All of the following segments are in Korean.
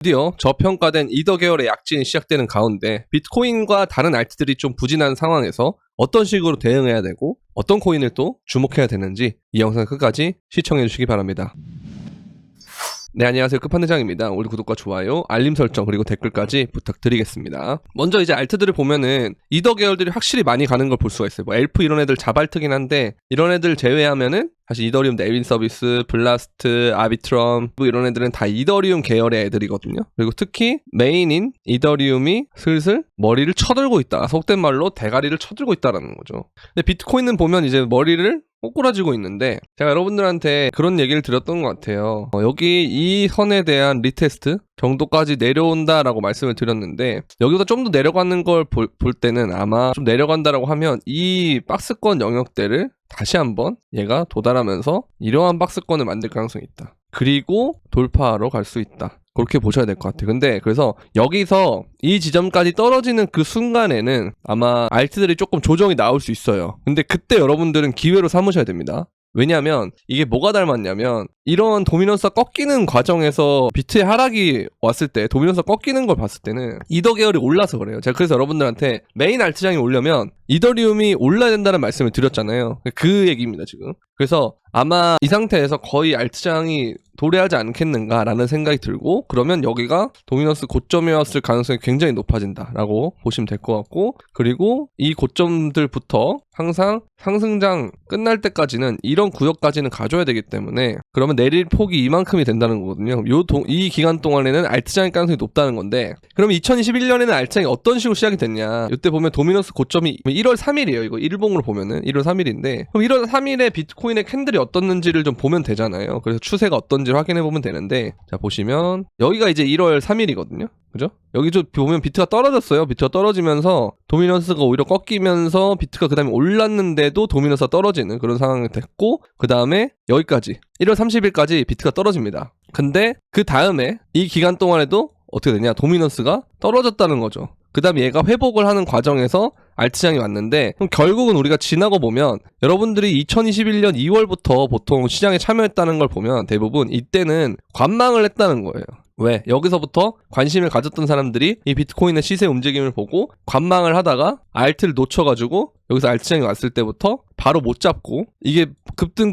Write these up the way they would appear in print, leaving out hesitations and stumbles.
드디어 저평가된 이더 계열의 약진이 시작되는 가운데 비트코인과 다른 알트들이 좀 부진한 상황에서 어떤 식으로 대응해야 되고 어떤 코인을 또 주목해야 되는지 이 영상 끝까지 시청해 주시기 바랍니다. 네, 안녕하세요. 끝판대장입니다. 우리 구독과 좋아요, 알림 설정 그리고 댓글까지 부탁드리겠습니다. 먼저 이제 알트들을 보면은 이더 계열들이 확실히 많이 가는 걸 볼 수가 있어요. 뭐 엘프 이런 애들 자발트긴 한데 이런 애들 제외하면은 사실 이더리움 네빈 서비스, 블라스트, 아비트럼 뭐 이런 애들은 다 이더리움 계열의 애들이거든요. 그리고 특히 메인인 이더리움이 슬슬 머리를 쳐들고 있다. 속된 말로 대가리를 쳐들고 있다라는 거죠. 근데 비트코인은 보면 이제 머리를 꼬꾸라지고 있는데 제가 여러분들한테 그런 얘기를 드렸던 것 같아요. 여기 이 선에 대한 리테스트 정도까지 내려온다라고 말씀을 드렸는데 여기보다 좀 더 내려가는 걸 볼 때는 아마 좀 내려간다라고 하면 이 박스권 영역대를 다시 한번 얘가 도달하면서 이러한 박스권을 만들 가능성이 있다. 그리고 돌파하러 갈 수 있다. 그렇게 보셔야 될 것 같아요. 근데 그래서 여기서 이 지점까지 떨어지는 그 순간에는 아마 알트들이 조금 조정이 나올 수 있어요. 근데 그때 여러분들은 기회로 삼으셔야 됩니다. 왜냐하면 이게 뭐가 닮았냐면 이런 도미넌스가 꺾이는 과정에서 비트의 하락이 왔을 때 도미넌스가 꺾이는 걸 봤을 때는 이더 계열이 올라서 그래요. 제가 그래서 여러분들한테 메인 알트장이 오려면 이더리움이 올라야 된다는 말씀을 드렸잖아요. 그 얘기입니다 지금. 그래서 아마 이 상태에서 거의 알트장이 도래하지 않겠는가라는 생각이 들고 그러면 여기가 도미넌스 고점이었을 가능성이 굉장히 높아진다라고 보시면 될 것 같고 그리고 이 고점들부터 항상 상승장 끝날 때까지는 이런 구역까지는 가져야 되기 때문에 그러면 내릴 폭이 이만큼이 된다는 거거든요. 이 기간 동안에는 알트장일 가능성이 높다는 건데 그럼 2021년에는 알트장이 어떤 식으로 시작이 됐냐 이때 보면 도미넌스 고점이 1월 3일이에요. 이거 일봉으로 보면은 1월 3일인데 그럼 1월 3일에 비트코인의 캔들이 어떻는지를 좀 보면 되잖아요. 그래서 추세가 어떤지 확인해 보면 되는데 자 보시면 여기가 이제 1월 3일이거든요. 그죠? 여기 좀 보면 비트가 떨어졌어요. 비트가 떨어지면서 도미넌스가 오히려 꺾이면서 비트가 그 다음에 올랐는데도 도미넌스가 떨어지는 그런 상황이 됐고 그 다음에 여기까지 1월 30일까지 비트가 떨어집니다. 근데 그 다음에 이 기간 동안에도 어떻게 되냐 도미넌스가 떨어졌다는 거죠. 그 다음에 얘가 회복을 하는 과정에서 알트장이 왔는데 그럼 결국은 우리가 지나고 보면 여러분들이 2021년 2월부터 보통 시장에 참여했다는 걸 보면 대부분 이때는 관망을 했다는 거예요. 왜? 여기서부터 관심을 가졌던 사람들이 이 비트코인의 시세 움직임을 보고 관망을 하다가 알트를 놓쳐가지고 여기서 알트장이 왔을 때부터 바로 못 잡고 이게 급등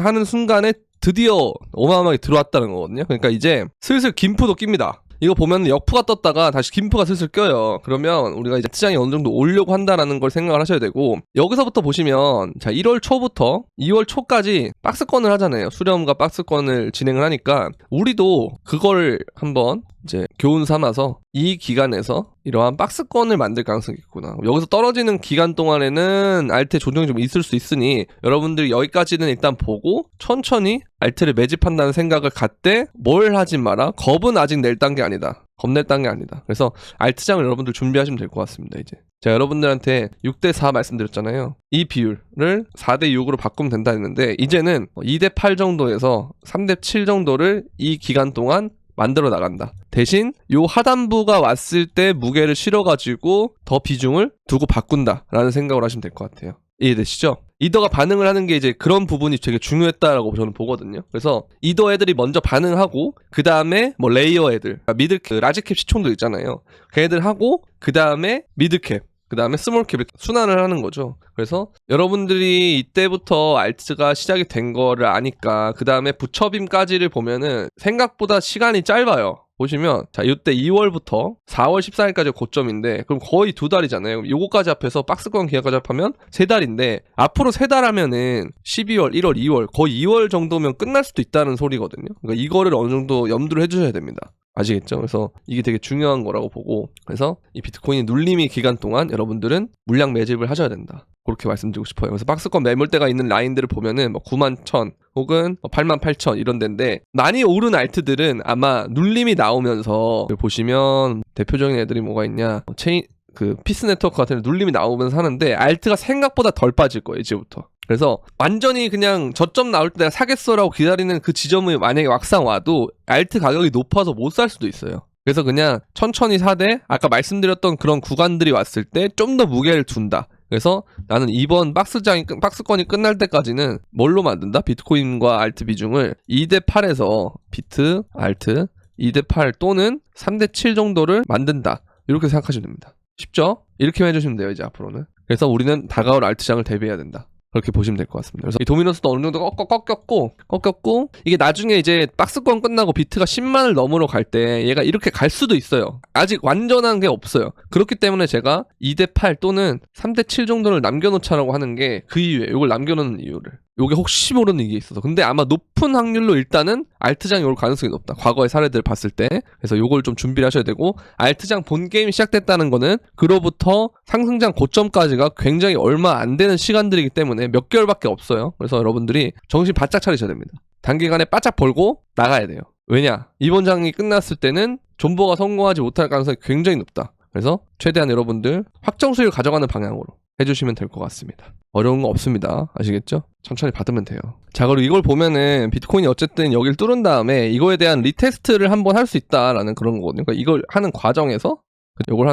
하는 순간에 드디어 어마어마하게 들어왔다는 거거든요. 그러니까 이제 슬슬 김프도 낍니다. 이거 보면 역프가 떴다가 다시 김프가 슬슬 껴요. 그러면 우리가 이제 시장이 어느 정도 오려고 한다라는 걸 생각을 하셔야 되고 여기서부터 보시면 자 1월 초부터 2월 초까지 박스권을 하잖아요. 수렴과 박스권을 진행을 하니까 우리도 그걸 한번 이제 교훈 삼아서 이 기간에서 이러한 박스권을 만들 가능성이 있구나. 여기서 떨어지는 기간 동안에는 알트의 조정이 좀 있을 수 있으니 여러분들이 여기까지는 일단 보고 천천히 알트를 매집한다는 생각을 갖되 뭘 하지 마라. 겁은 아직 낼 단계 아니다. 겁낼 단계 아니다. 그래서 알트장을 여러분들 준비하시면 될 것 같습니다. 이제 제가 여러분들한테 6대4 말씀드렸잖아요. 이 비율을 4대6으로 바꾸면 된다 했는데 이제는 2대8 정도에서 3대7 정도를 이 기간 동안 만들어 나간다. 대신 요 하단부가 왔을 때 무게를 실어가지고 더 비중을 두고 바꾼다라는 생각을 하시면 될 것 같아요. 이해되시죠? 이더가 반응을 하는 게 이제 그런 부분이 되게 중요했다라고 저는 보거든요. 그래서 이더 애들이 먼저 반응하고 그 다음에 뭐 레이어 애들, 미들캡, 라지캡 시총들 있잖아요. 그 애들 하고 그 다음에 미드캡, 그 다음에 스몰캡을 순환을 하는 거죠. 그래서 여러분들이 이때부터 알트가 시작이 된 거를 아니까 그 다음에 부처빔까지를 보면은 생각보다 시간이 짧아요. 보시면 자 이때 2월부터 4월 14일까지 고점인데 그럼 거의 2달이잖아요. 요거까지 합해서 박스권 기간까지 합하면 3달인데 앞으로 3달 하면은 12월, 1월, 2월 거의 2월 정도면 끝날 수도 있다는 소리거든요. 그러니까 이거를 어느 정도 염두를 해주셔야 됩니다. 아시겠죠? 그래서 이게 되게 중요한 거라고 보고 그래서 이 비트코인 눌림이 기간 동안 여러분들은 물량 매집을 하셔야 된다. 그렇게 말씀드리고 싶어요. 그래서 박스권 매물대가 있는 라인들을 보면은 뭐 91,000 혹은 88,000 이런 데인데 많이 오른 알트들은 아마 눌림이 나오면서 보시면 대표적인 애들이 뭐가 있냐 피스 네트워크 같은 눌림이 나오면서 하는데 알트가 생각보다 덜 빠질 거예요 이제부터. 그래서 완전히 그냥 저점 나올 때 내가 사겠어라고 기다리는 그 지점이 만약에 막상 와도 알트 가격이 높아서 못 살 수도 있어요. 그래서 그냥 천천히 사되 아까 말씀드렸던 그런 구간들이 왔을 때 좀 더 무게를 둔다. 그래서 나는 이번 박스권이 끝날 때까지는 뭘로 만든다? 비트코인과 알트 비중을 2대8에서 비트, 알트, 2대8 또는 3대7 정도를 만든다. 이렇게 생각하시면 됩니다. 쉽죠? 이렇게만 해주시면 돼요, 이제 앞으로는. 그래서 우리는 다가올 알트장을 대비해야 된다. 그렇게 보시면 될 것 같습니다. 그래서 이 도미노스도 어느 정도 꺾였고 이게 나중에 이제 박스권 끝나고 비트가 10만을 넘으러 갈 때 얘가 이렇게 갈 수도 있어요. 아직 완전한 게 없어요. 그렇기 때문에 제가 2대8 또는 3대7 정도를 남겨놓자라고 하는 게 그 이유에 이걸 남겨놓는 이유를. 요게 혹시 모르는 이게 있어서. 근데 아마 높은 확률로 일단은 알트장이 올 가능성이 높다. 과거의 사례들을 봤을 때. 그래서 요걸 좀 준비를 하셔야 되고, 알트장 본 게임이 시작됐다는 거는 그로부터 상승장 고점까지가 굉장히 얼마 안 되는 시간들이기 때문에 몇 개월밖에 없어요. 그래서 여러분들이 정신 바짝 차리셔야 됩니다. 단기간에 바짝 벌고 나가야 돼요. 왜냐? 이번 장이 끝났을 때는 존버가 성공하지 못할 가능성이 굉장히 높다. 그래서 최대한 여러분들 확정 수익을 가져가는 방향으로 해주시면 될 것 같습니다. 어려운 거 없습니다. 아시겠죠? 천천히 받으면 돼요. 자, 그리고 이걸 보면은 비트코인이 어쨌든 여기를 뚫은 다음에 이거에 대한 리테스트를 한번 할 수 있다라는 그런 거거든요. 그러니까 이걸 하는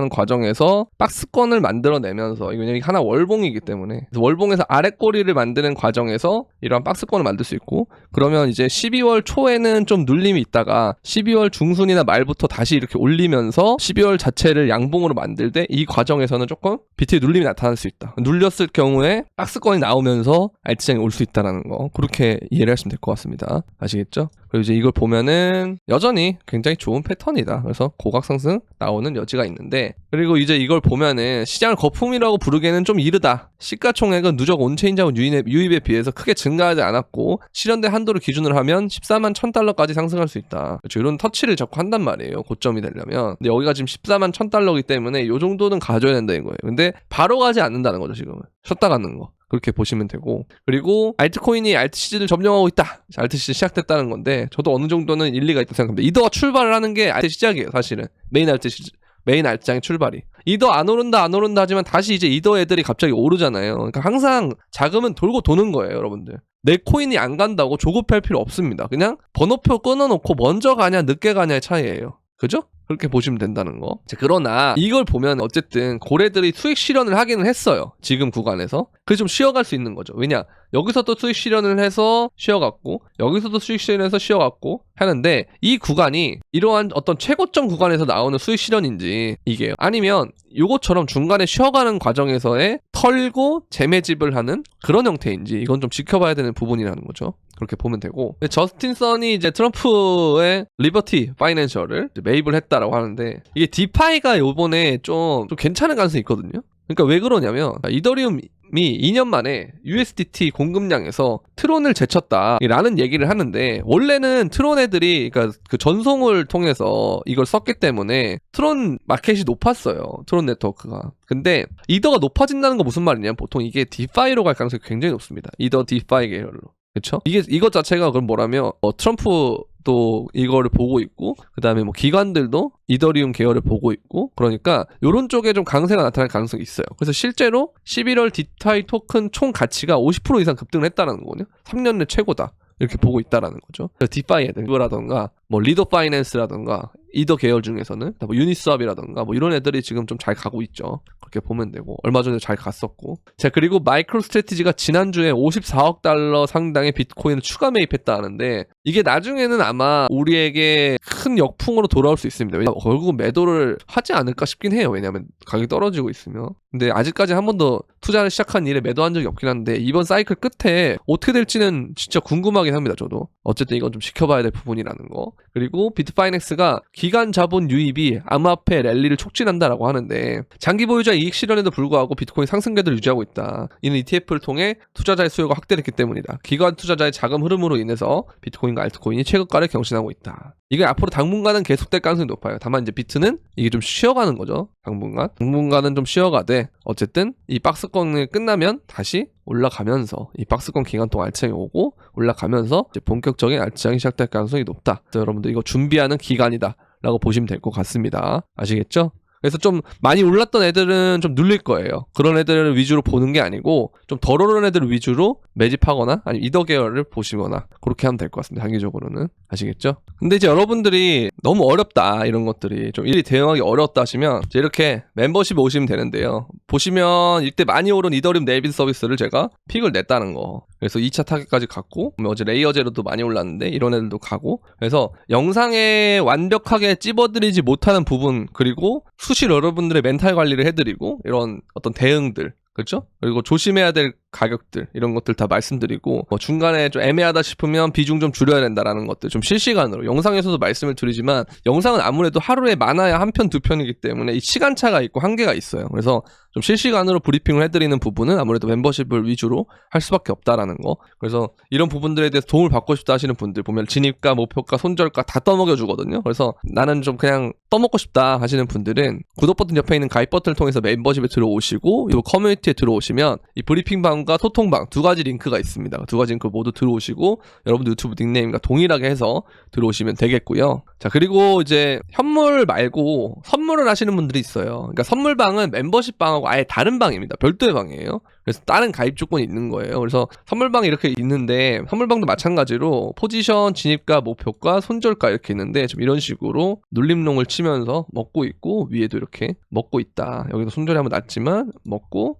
과정에서 박스권을 만들어내면서, 이거 하나 월봉이기 때문에, 그래서 월봉에서 아랫꼬리를 만드는 과정에서 이러한 박스권을 만들 수 있고, 그러면 이제 12월 초에는 좀 눌림이 있다가 12월 중순이나 말부터 다시 이렇게 올리면서 12월 자체를 양봉으로 만들 때 이 과정에서는 조금 비트의 눌림이 나타날 수 있다. 눌렸을 경우에 박스권이 나오면서 알트장이 올 수 있다는 거, 그렇게 이해를 하시면 될 것 같습니다. 아시겠죠? 그리고 이제 이걸 보면은 여전히 굉장히 좋은 패턴이다. 그래서 고각 상승 나오는 여지가 있는데, 그리고 이제 이걸 보면은 시장을 거품이라고 부르기에는 좀 이르다. 시가총액은 누적 온체인지하고 유입에 비해서 크게 증가하지 않았고, 실현된 한도를 기준으로 하면 14만 1000달러까지 상승할 수 있다. 그렇죠? 이런 터치를 자꾸 한단 말이에요. 고점이 되려면. 근데 여기가 지금 14만 1000달러이기 때문에 이 정도는 가져야 된다는 거예요. 근데 바로 가지 않는다는 거죠, 지금은. 쉬었다 가는 거. 그렇게 보시면 되고, 그리고 알트코인이 알트 시즌을 점령하고 있다. 알트 시즌 시작됐다는 건데, 저도 어느 정도는 일리가 있다고 생각합니다. 이더가 출발을 하는 게 알트 시작이에요, 사실은. 메인 알트장의 출발이. 이더 안 오른다 하지만 다시 이제 이더 애들이 갑자기 오르잖아요. 그러니까 항상 자금은 돌고 도는 거예요, 여러분들. 내 코인이 안 간다고 조급할 필요 없습니다. 그냥 번호표 끊어놓고 먼저 가냐 늦게 가냐의 차이예요. 그죠? 그렇게 보시면 된다는 거. 그러나 이걸 보면 어쨌든 고래들이 수익 실현을 하기는 했어요. 지금 구간에서. 그래서 좀 쉬어갈 수 있는 거죠. 왜냐? 여기서도 수익 실현을 해서 쉬어갔고, 여기서도 수익 실현해서 쉬어갔고 하는데, 이 구간이 이러한 어떤 최고점 구간에서 나오는 수익 실현인지, 이게 아니면 요것처럼 중간에 쉬어가는 과정에서의 털고 재매집을 하는 그런 형태인지, 이건 좀 지켜봐야 되는 부분이라는 거죠. 그렇게 보면 되고, 저스틴 선이 이제 트럼프의 리버티 파이낸셜을 매입을 했다라고 하는데, 이게 디파이가 요번에 좀 괜찮은 가능성이 있거든요. 그러니까 왜 그러냐면, 이더리움이 2년 만에 USDT 공급량에서 트론을 제쳤다라는 얘기를 하는데, 원래는 트론 애들이 그러니까 그 전송을 통해서 이걸 썼기 때문에 트론 마켓이 높았어요. 트론 네트워크가. 근데 이더가 높아진다는 건 무슨 말이냐면, 보통 이게 디파이로 갈 가능성이 굉장히 높습니다. 이더 디파이 계열로. 그쵸? 이것 자체가 그럼 뭐라면, 트럼프도 이거를 보고 있고, 그 다음에 뭐 기관들도 이더리움 계열을 보고 있고, 그러니까 요런 쪽에 좀 강세가 나타날 가능성이 있어요. 그래서 실제로 11월 디파이 토큰 총 가치가 50% 이상 급등을 했다는 거거든요. 3년 내 최고다. 이렇게 보고 있다라는 거죠. 디파이 애들, 그거라던가, 뭐 리더 파이낸스라던가, 이더 계열 중에서는 뭐 유니스왑이라던가 뭐 이런 애들이 지금 좀 잘 가고 있죠. 그렇게 보면 되고, 얼마 전에 잘 갔었고. 자, 그리고 마이크로 스트래티지가 지난주에 54억 달러 상당의 비트코인을 추가 매입했다 하는데, 이게 나중에는 아마 우리에게 큰 역풍으로 돌아올 수 있습니다. 왜냐면 결국 매도를 하지 않을까 싶긴 해요. 왜냐면 가격이 떨어지고 있으면. 근데 아직까지 한 번도 투자를 시작한 일에 매도한 적이 없긴 한데, 이번 사이클 끝에 어떻게 될지는 진짜 궁금하긴 합니다. 저도. 어쨌든 이건 좀 지켜봐야 될 부분이라는 거. 그리고 비트파이넥스가 기관 자본 유입이 암호화폐 랠리를 촉진한다라고 하는데, 장기 보유자 이익 실현에도 불구하고 비트코인 상승 궤도를 유지하고 있다. 이는 ETF를 통해 투자자의 수요가 확대됐기 때문이다. 기관 투자자의 자금 흐름으로 인해서 비트코인과 알트코인이 최고가를 경신하고 있다. 이게 앞으로 당분간은 계속될 가능성이 높아요. 다만 이제 비트는 이게 좀 쉬어가는 거죠. 당분간은 좀 쉬어가되, 어쨌든 이 박스권이 끝나면 다시 올라가면서, 이 박스권 기간 동안 알트장이 오고 올라가면서 이제 본격적인 알트장이 시작될 가능성이 높다. 그래서 여러분들 이거 준비하는 기간이다 라고 보시면 될 것 같습니다. 아시겠죠? 그래서 좀 많이 올랐던 애들은 좀 눌릴 거예요. 그런 애들을 위주로 보는 게 아니고, 좀 덜 오른 애들을 위주로 매집하거나 아니면 이더 계열을 보시거나 그렇게 하면 될 것 같습니다. 단기적으로는. 아시겠죠? 근데 이제 여러분들이 너무 어렵다 이런 것들이 좀 일이 대응하기 어렵다 하시면 이제 이렇게 멤버십에 오시면 되는데요. 보시면 이때 많이 오른 이더리움 네이비드 서비스를 제가 픽을 냈다는 거. 그래서 2차 타겟까지 갔고 어제 레이어 제로도 많이 올랐는데 이런 애들도 가고 그래서 영상에 완벽하게 찝어드리지 못하는 부분 그리고 수시로 여러분들의 멘탈 관리를 해드리고 이런 어떤 대응들 그렇죠? 그리고 조심해야 될 가격들 이런 것들 다 말씀드리고 중간에 좀 애매하다 싶으면 비중 좀 줄여야 된다라는 것들 좀 실시간으로 영상에서도 말씀을 드리지만 영상은 아무래도 하루에 많아야 한 편, 두 편이기 때문에 이 시간차가 있고 한계가 있어요. 그래서 좀 실시간으로 브리핑을 해드리는 부분은 아무래도 멤버십을 위주로 할 수밖에 없다라는 거. 그래서 이런 부분들에 대해서 도움을 받고 싶다 하시는 분들 보면 진입가, 목표가, 손절가 다 떠먹여 주거든요. 그래서 나는 좀 그냥 떠먹고 싶다 하시는 분들은 구독 버튼 옆에 있는 가입 버튼을 통해서 멤버십에 들어오시고 이 커뮤니티에 들어오시면 이 브리핑방과 소통방 두 가지 링크가 있습니다. 두 가지 링크 모두 들어오시고 여러분들 유튜브 닉네임과 동일하게 해서 들어오시면 되겠고요. 자, 그리고 이제 현물 말고 선물을 하시는 분들이 있어요. 그러니까 선물방은 멤버십 방하고 아예 다른 방입니다. 별도의 방이에요. 그래서 다른 가입 조건이 있는 거예요. 그래서 선물방이 이렇게 있는데 선물방도 마찬가지로 포지션, 진입가, 목표가, 손절가 이렇게 있는데 좀 이런 식으로 눌림롱을 치면서 먹고 있고 위에도 이렇게 먹고 있다. 여기도 손절이 한번 났지만 먹고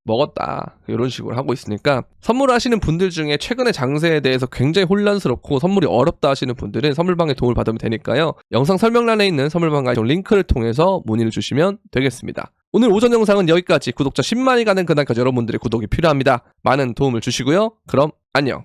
먹었다. 이런 식으로 하고 있으니까 선물하시는 분들 중에 최근의 장세에 대해서 굉장히 혼란스럽고 선물이 어렵다 하시는 분들은 선물방에 도움을 받으면 되니까요. 영상 설명란에 있는 선물방 가입 링크를 통해서 문의를 주시면 되겠습니다. 오늘 오전 영상은 여기까지. 구독자 10만이 가는 그날까지 여러분들의 구독이 필요합니다. 많은 도움을 주시고요. 그럼 안녕.